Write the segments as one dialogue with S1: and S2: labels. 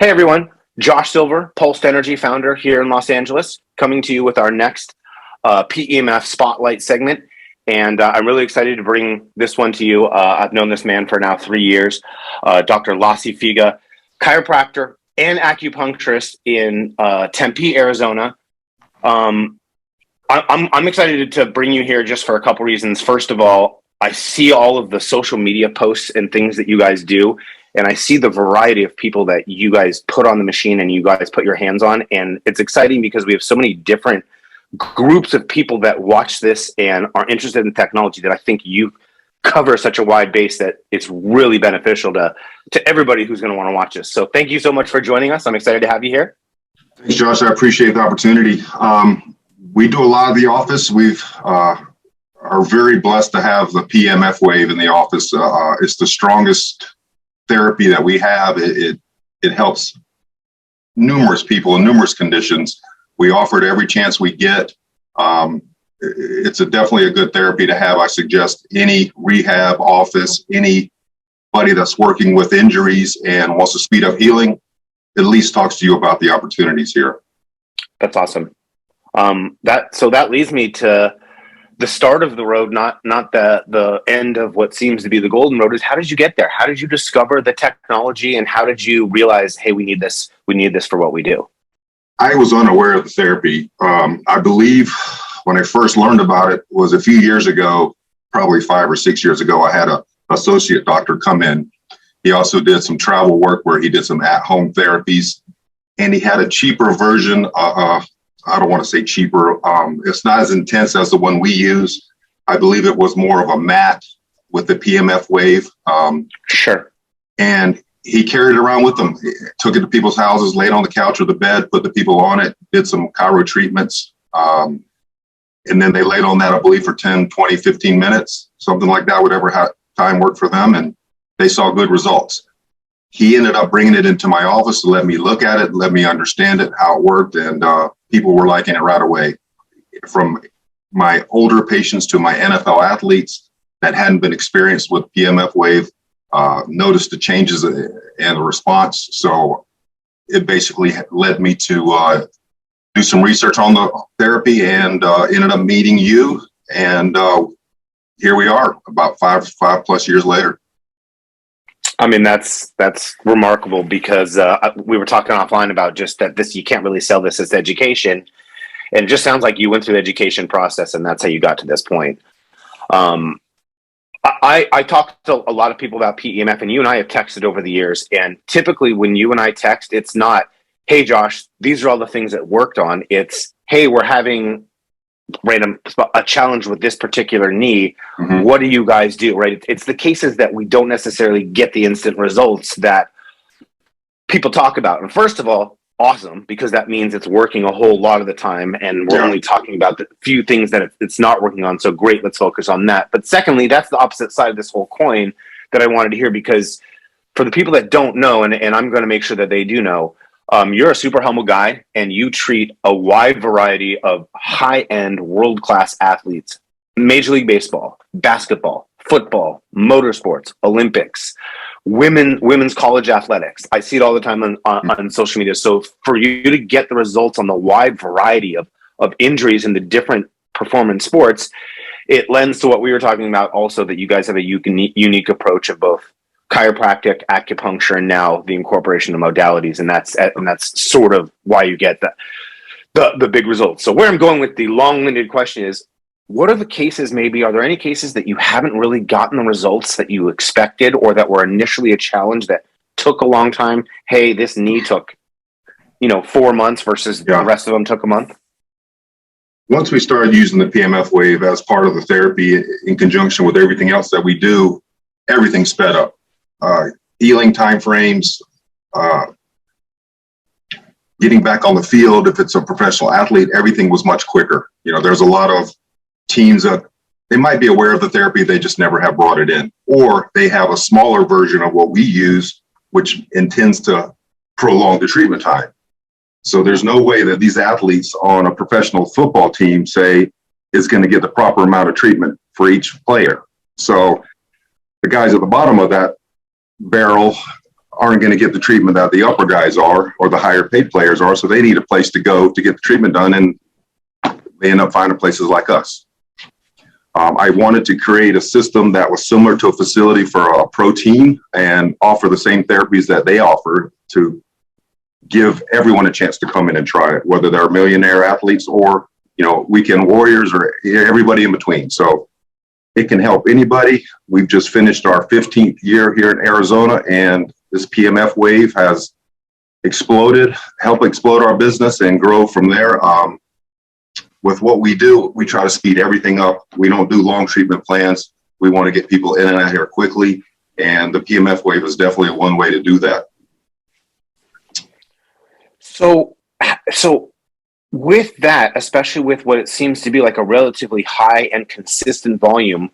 S1: Hey everyone, Josh Silver, Pulsed Energy founder here in Los Angeles, coming to you with our next PEMF Spotlight segment. And I'm really excited to bring this one to you. I've known this man for now 3 years, Dr. Figa, chiropractor and acupuncturist in Tempe, Arizona. I'm excited to bring you here just for a couple reasons. First of all, I see all of the social media posts and things that you guys do, and I see the variety of people that you guys put on the machine and you guys put your hands on. And it's exciting because we have so many different groups of people that watch this and are interested in technology that I think you cover such a wide base that it's really beneficial to everybody who's going to want to watch this. So thank you so much for joining us. I'm excited to have you here.
S2: Thanks, Josh. I appreciate the opportunity. We do a lot of the office. We've are very blessed to have the PEMF wave in the office. It's the strongest therapy that we have. It helps numerous people in numerous conditions. We offer it every chance we get. It's definitely a good therapy to have. I suggest any rehab office, anybody that's working with injuries and wants to speed up healing, at least talks to you about the opportunities here.
S1: That's awesome. That leads me to the start of the road, not the end of what seems to be the golden road. Is how did you get there? How did you discover the technology, and how did you realize, hey, we need this for what we do?
S2: I was unaware of the therapy. I believe when I first learned about it was a few years ago, probably 5 or 6 years ago. I had an associate doctor come in. He also did some travel work where he did some at-home therapies, and he had a cheaper version. I don't want to say cheaper. It's not as intense as the one we use. I believe it was more of a mat with the PEMF wave.
S1: Sure.
S2: And he carried it around with him, took it to people's houses, laid on the couch or the bed, put the people on it, did some chiro treatments. And then they laid on that, I believe, for 10, 20, 15 minutes, something like that, whatever time worked for them. And they saw good results. He ended up bringing it into my office to let me look at it, let me understand it, how it worked. And people were liking it right away. From my older patients to my NFL athletes that hadn't been experienced with PEMF wave, noticed the changes and the response. So it basically led me to do some research on the therapy and ended up meeting you. And here we are about five plus years later.
S1: I mean, that's remarkable because we were talking offline about just that you can't really sell this as education. And it just sounds like you went through the education process and that's how you got to this point. I talked to a lot of people about PEMF, and you and I have texted over the years. And typically when you and I text, it's not, hey, Josh, these are all the things that worked on. It's, hey, we're having a challenge with this particular knee. Mm-hmm. What do you guys do? Right? It's the cases that we don't necessarily get the instant results that people talk about. And first of all, awesome, because that means it's working a whole lot of the time, and we're only talking about the few things that it's not working on. So great, let's focus on that. But secondly, that's the opposite side of this whole coin that I wanted to hear, because for the people that don't know, and I'm going to make sure that they do know, you're a super humble guy, and you treat a wide variety of high-end, world-class athletes: Major League Baseball, basketball, football, motorsports, Olympics, women's college athletics. I see it all the time on social media. So for you to get the results on the wide variety of injuries in the different performance sports, it lends to what we were talking about also, that you guys have a unique approach of both chiropractic, acupuncture, and now the incorporation of modalities. And that's sort of why you get the big results. So where I'm going with the long-winded question is, what are the cases, are there any cases that you haven't really gotten the results that you expected, or that were initially a challenge that took a long time? Hey, this knee took, 4 months versus the rest of them took a month.
S2: Once we started using the PEMF wave as part of the therapy in conjunction with everything else that we do, everything sped up. Healing timeframes, getting back on the field, if it's a professional athlete, everything was much quicker. There's a lot of teams that they might be aware of the therapy, they just never have brought it in, or they have a smaller version of what we use, which intends to prolong the treatment time. So there's no way that these athletes on a professional football team, say, is going to get the proper amount of treatment for each player. So the guys at the bottom of that barrel aren't going to get the treatment that the upper guys are or the higher paid players are. So they need a place to go to get the treatment done. And they end up finding places like us. I wanted to create a system that was similar to a facility for a pro team and offer the same therapies that they offered to give everyone a chance to come in and try it, whether they're millionaire athletes or, weekend warriors or everybody in between. So it can help anybody. We've just finished our 15th year here in Arizona, and this PMF wave has helped explode our business and grow from there. With what we do, we try to speed everything up. We don't do long treatment plans. We want to get people in and out here quickly. And the PMF wave is definitely one way to do that.
S1: So with that, especially with what it seems to be like a relatively high and consistent volume,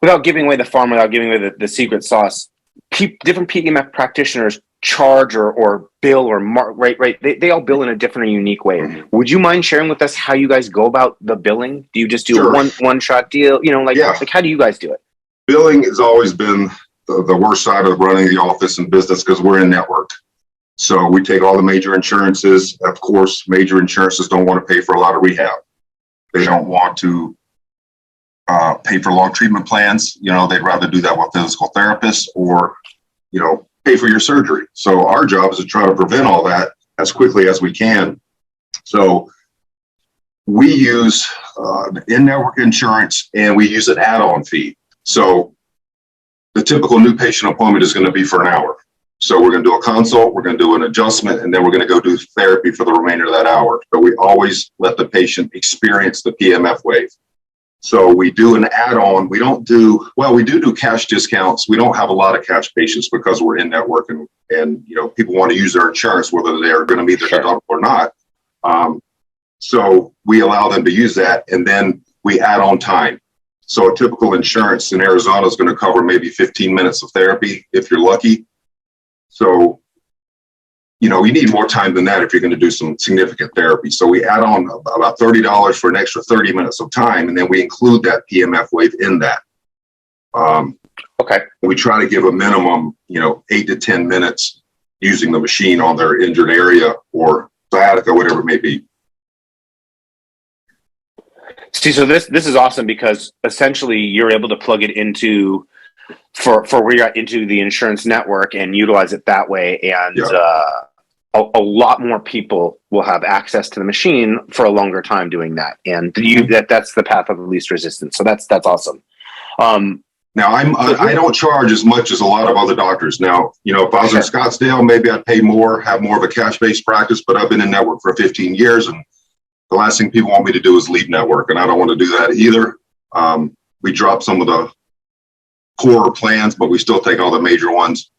S1: without giving away the farm, without giving away the secret sauce, different PEMF practitioners charge or bill or right. They all bill in a different and unique way. Mm-hmm. Would you mind sharing with us how you guys go about the billing? Do you just do a one shot deal? Like how do you guys do it?
S2: Billing has always been the worst side of running the office and business because we're in network. So we take all the major insurances. Of course, major insurances don't want to pay for a lot of rehab. They don't want to pay for long treatment plans. They'd rather do that with physical therapists or, pay for your surgery. So our job is to try to prevent all that as quickly as we can. So we use in-network insurance and we use an add-on fee. So the typical new patient appointment is going to be for an hour. So we're going to do a consult, we're going to do an adjustment, and then we're going to go do therapy for the remainder of that hour. But we always let the patient experience the PMF wave. So we do an add-on. We do cash discounts. We don't have a lot of cash patients because we're in network and people want to use their insurance, whether they are going to meet their deductible or not. So we allow them to use that, and then we add on time. So a typical insurance in Arizona is going to cover maybe 15 minutes of therapy if you're lucky. So, you need more time than that if you're going to do some significant therapy. So we add on about $30 for an extra 30 minutes of time, and then we include that PMF wave in that.
S1: Okay.
S2: We try to give a minimum, 8 to 10 minutes using the machine on their injured area or sciatica, whatever it may be.
S1: See, so this is awesome because essentially you're able to plug it into for where you're at into the insurance network and utilize it that way. And a lot more people will have access to the machine for a longer time doing that. And that's the path of least resistance. So that's awesome.
S2: Now I don't charge as much as a lot of other doctors. Now, if I was in Scottsdale, maybe I'd pay more, have more of a cash-based practice, but I've been in network for 15 years. And the last thing people want me to do is leave network. And I don't want to do that either. We drop some of the poorer plans, but we still take all the major ones.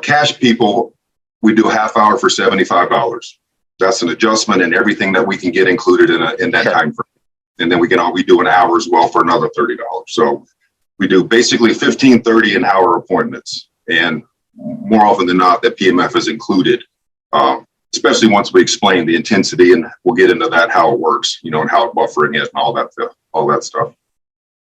S2: Cash people, we do a half hour for $75. That's an adjustment and everything that we can get included in that time frame. And then we do an hour as well for another $30. So we do basically 15, 30 an hour appointments. And more often than not, that PMF is included, especially once we explain the intensity, and we'll get into that, how it works, and how buffering is and all that stuff.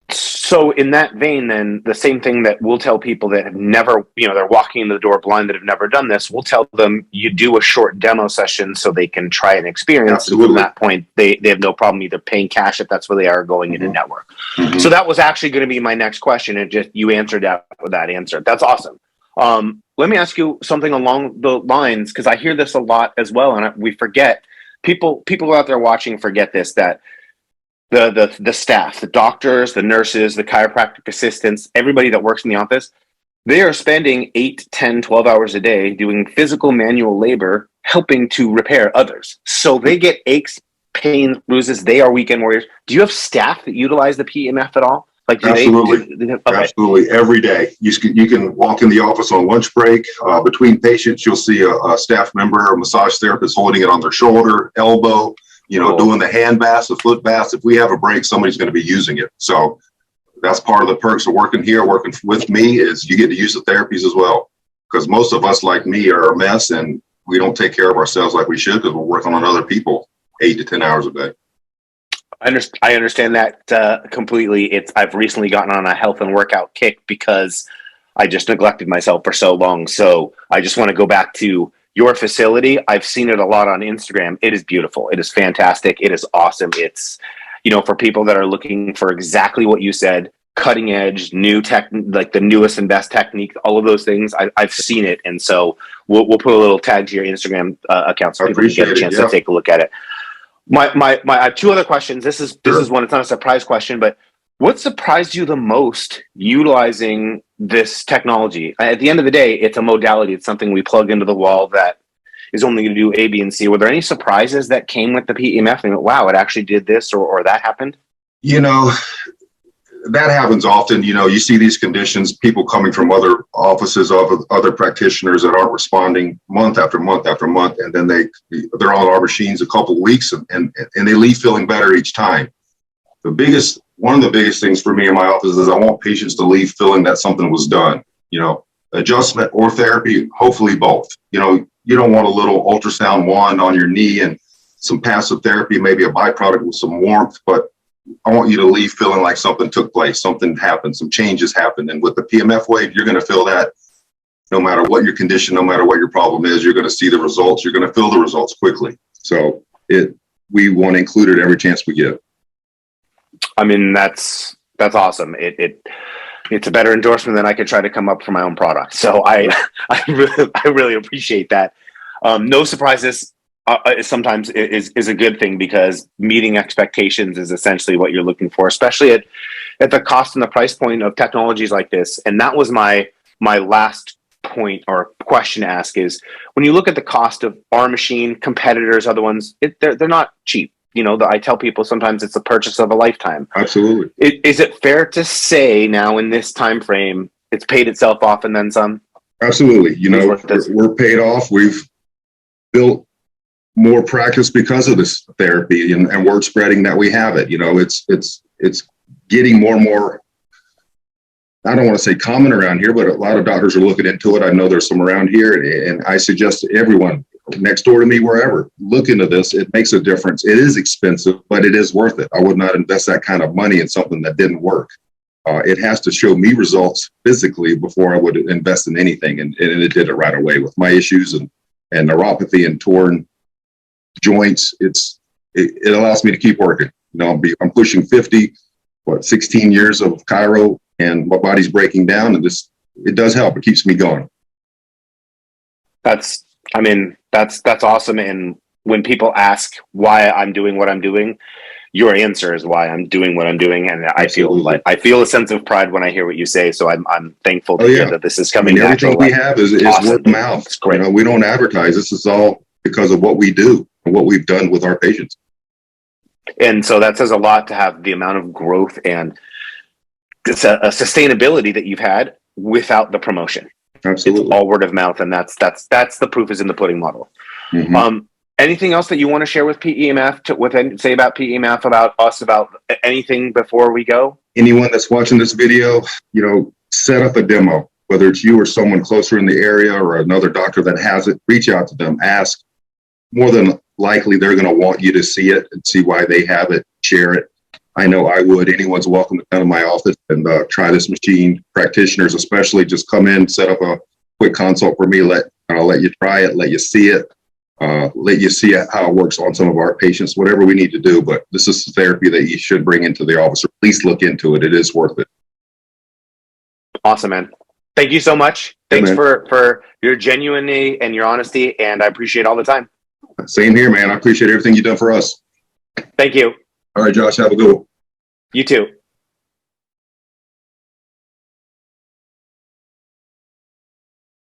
S1: So in that vein, then the same thing that we'll tell people that have never, they're walking in the door blind that have never done this, we'll tell them you do a short demo session so they can try an experience.
S2: Absolutely.
S1: And from that point, they have no problem either paying cash if that's where they are going into network. Mm-hmm. So that was actually going to be my next question. And just you answered that with that answer. That's awesome. Let me ask you something along the lines, because I hear this a lot as well. And we forget, people out there watching forget this, that the staff, the doctors, the nurses, the chiropractic assistants, everybody that works in the office, they are spending 8, 10, 12 hours a day doing physical manual labor, helping to repair others. So they get aches, pains, bruises. They are weekend warriors. Do you have staff that utilize the PEMF at all? Like,
S2: Absolutely. Absolutely. Every day. You can walk in the office on lunch break. Between patients, you'll see a staff member, a massage therapist holding it on their shoulder, elbow, doing the hand baths, the foot baths. If we have a break, somebody's going to be using it. So that's part of the perks of working here, working with me, is you get to use the therapies as well. Because most of us, like me, are a mess and we don't take care of ourselves like we should because we're working on other people 8 to 10 hours a day.
S1: I understand that completely. I've recently gotten on a health and workout kick because I just neglected myself for so long. So I just want to go back to your facility. I've seen it a lot on Instagram. It is beautiful. It is fantastic. It is awesome. It's, for people that are looking for exactly what you said, cutting edge, new tech, like the newest and best technique, all of those things. I've seen it. And so we'll put a little tag to your Instagram account so people can get a chance to take a look at it. I have two other questions. This is one, it's not a surprise question, but what surprised you the most utilizing this technology? At the end of the day, it's a modality. It's something we plug into the wall that is only going to do A, B, and C. Were there any surprises that came with the PEMF? And wow, it actually did this or that happened?
S2: That happens often. You see these conditions, people coming from other offices of other practitioners that aren't responding month after month after month. And then they're on our machines a couple of weeks and they leave feeling better each time. One of the biggest things for me in my office is I want patients to leave feeling that something was done, adjustment or therapy, hopefully both. You don't want a little ultrasound wand on your knee and some passive therapy, maybe a byproduct with some warmth, but I want you to leave feeling like something took place, something happened, some changes happened. And with the PEMF wave, you're going to feel that no matter what your condition, no matter what your problem is, you're going to see the results. You're going to feel the results quickly. So we want to include it every chance we get.
S1: I mean, that's awesome. It's a better endorsement than I could try to come up for my own product. So I really appreciate that. No surprises. Sometimes is a good thing because meeting expectations is essentially what you're looking for, especially at the cost and the price point of technologies like this. And that was my last point or question to ask is when you look at the cost of our machine, competitors, other ones, they're not cheap. I tell people sometimes it's the purchase of a lifetime.
S2: Absolutely.
S1: Is it fair to say now in this time frame, it's paid itself off and then some?
S2: Absolutely. We're paid off. We've built more practice because of this therapy and word spreading that we have it. It's getting more and more, I don't want to say common around here, but a lot of doctors are looking into it. I know there's some around here, and I suggest to everyone next door to me, wherever, look into this. It makes a difference. It is expensive, but it is worth it. I would not invest that kind of money in something that didn't work. It has to show me results physically before I would invest in anything. And it did it right away with my issues and neuropathy and torn joints. It allows me to keep working. I'm pushing 50, 16 years of chiro, and my body's breaking down, and it does help. It keeps me going.
S1: That's awesome. And when people ask why I'm doing what I'm doing, your answer is why I'm doing what I'm doing. And I feel a sense of pride when I hear what you say. So I'm thankful to hear that this is coming natural.
S2: Everything we have is awesome. Word of mouth.
S1: It's great.
S2: We don't advertise. This is all because of what we do and what we've done with our patients. And
S1: so that says a lot to have the amount of growth and it's a sustainability that you've had without the promotion.
S2: Absolutely.
S1: It's all word of mouth. And that's the proof is in the pudding model. Mm-hmm. Anything else that you want to share with PEMF, say about PEMF, about us, about anything before we go?
S2: Anyone that's watching this video, set up a demo, whether it's you or someone closer in the area or another doctor that has it, reach out to them, ask. More than likely, they're going to want you to see it and see why they have it, share it. I know I would. Anyone's welcome to come to my office and try this machine. Practitioners especially, just come in, set up a quick consult for me. I'll let you try it, let you see it, let you see how it works on some of our patients, whatever we need to do. But this is therapy that you should bring into the office, or at least look into it. It is worth it.
S1: Awesome, man. Thank you so much. Thanks for your genuinity and your honesty, and I appreciate all the time.
S2: Same here, man. I appreciate everything you've done for us.
S1: Thank you.
S2: All right, Josh, have a good one.
S1: You too.